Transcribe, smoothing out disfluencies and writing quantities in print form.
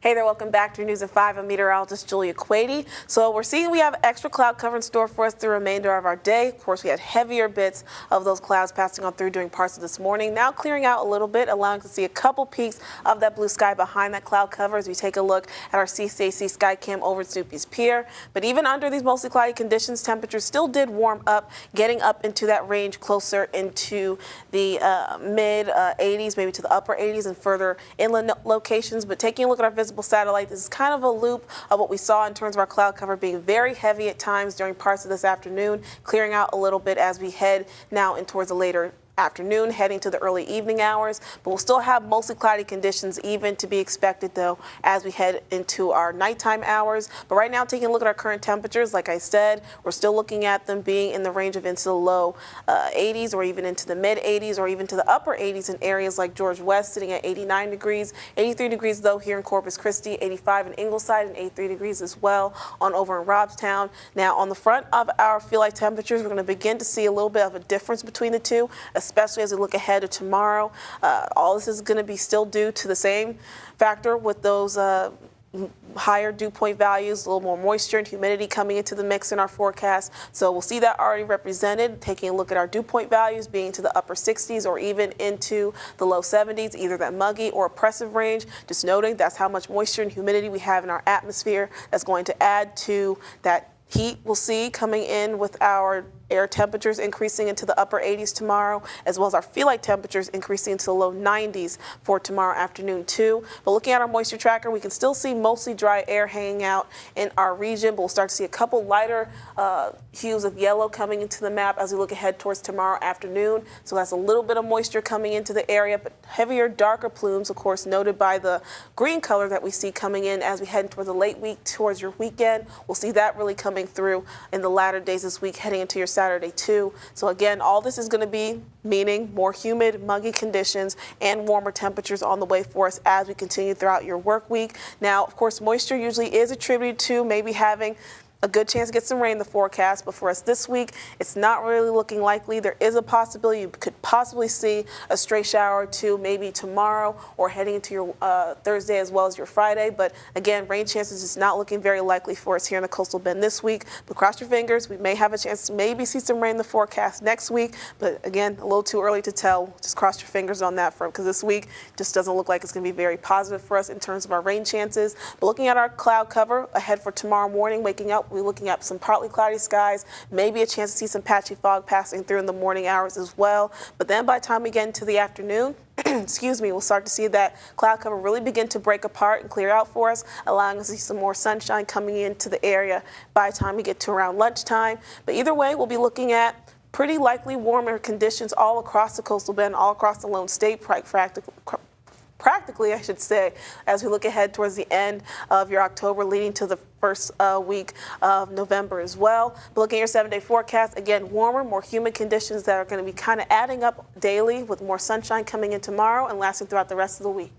Hey there, welcome back to your News at 5. I'm meteorologist Julia Kwedi. So we're seeing we have extra cloud cover in store for us through the remainder of our day. Of course, we had heavier bits of those clouds passing on through during parts of this morning. Now clearing out a little bit, allowing us to see a couple peaks of that blue sky behind that cloud cover as we take a look at our CCAC sky cam over at Snoopy's Pier. But even under these mostly cloudy conditions, temperatures still did warm up, getting up into that range closer into the mid 80s, maybe to the upper 80s and further inland locations. But taking a look at our visible satellite, this is kind of a loop of what we saw in terms of our cloud cover being very heavy at times during parts of this afternoon, clearing out a little bit as we head now in towards the later afternoon, heading to the early evening hours, but we'll still have mostly cloudy conditions even to be expected though as we head into our nighttime hours. But right now, taking a look at our current temperatures, like I said, we're still looking at them being in the range of into the low 80s or even into the mid 80s or even to the upper 80s in areas like George West, sitting at 89 degrees, 83 degrees though here in Corpus Christi, 85 in Ingleside, and 83 degrees as well on over in Robstown. Now on the front of our feel like temperatures, we're going to begin to see a little bit of a difference between the two, especially as we look ahead to tomorrow. All this is going to be still due to the same factor with those higher dew point values, a little more moisture and humidity coming into the mix in our forecast. So we'll see that already represented, taking a look at our dew point values being to the upper 60s or even into the low 70s, either that muggy or oppressive range. Just noting that's how much moisture and humidity we have in our atmosphere. That's going to add to that heat we'll see coming in with our air temperatures increasing into the upper 80s tomorrow, as well as our feel like temperatures increasing into the low 90s for tomorrow afternoon too. But looking at our moisture tracker, we can still see mostly dry air hanging out in our region, but we'll start to see a couple lighter hues of yellow coming into the map as we look ahead towards tomorrow afternoon. So that's a little bit of moisture coming into the area, but heavier, darker plumes, of course, noted by the green color that we see coming in as we head towards the late week, towards your weekend. We'll see that really coming through in the latter days this week, heading into your Saturday too. So again, all this is going to be meaning more humid, muggy conditions and warmer temperatures on the way for us as we continue throughout your work week. Now, of course, moisture usually is attributed to maybe having a good chance to get some rain in the forecast, but for us this week, it's not really looking likely. There is a possibility you could possibly see a stray shower or two maybe tomorrow or heading into your Thursday as well as your Friday. But again, rain chances is not looking very likely for us here in the coastal bend this week. But cross your fingers, we may have a chance to maybe see some rain in the forecast next week. But again, a little too early to tell. Just cross your fingers on that front because this week just doesn't look like it's going to be very positive for us in terms of our rain chances. But looking at our cloud cover ahead for tomorrow morning, waking up, we're looking at some partly cloudy skies, maybe a chance to see some patchy fog passing through in the morning hours as well. But then by the time we get into the afternoon, excuse me, we'll start to see that cloud cover really begin to break apart and clear out for us, allowing us to see some more sunshine coming into the area by the time we get to around lunchtime. But either way, we'll be looking at pretty likely warmer conditions all across the coastal bend, all across the Lone State, practically, I should say, as we look ahead towards the end of your October, leading to the first week of November as well. But looking at your 7-day forecast, again, warmer, more humid conditions that are going to be kind of adding up daily with more sunshine coming in tomorrow and lasting throughout the rest of the week.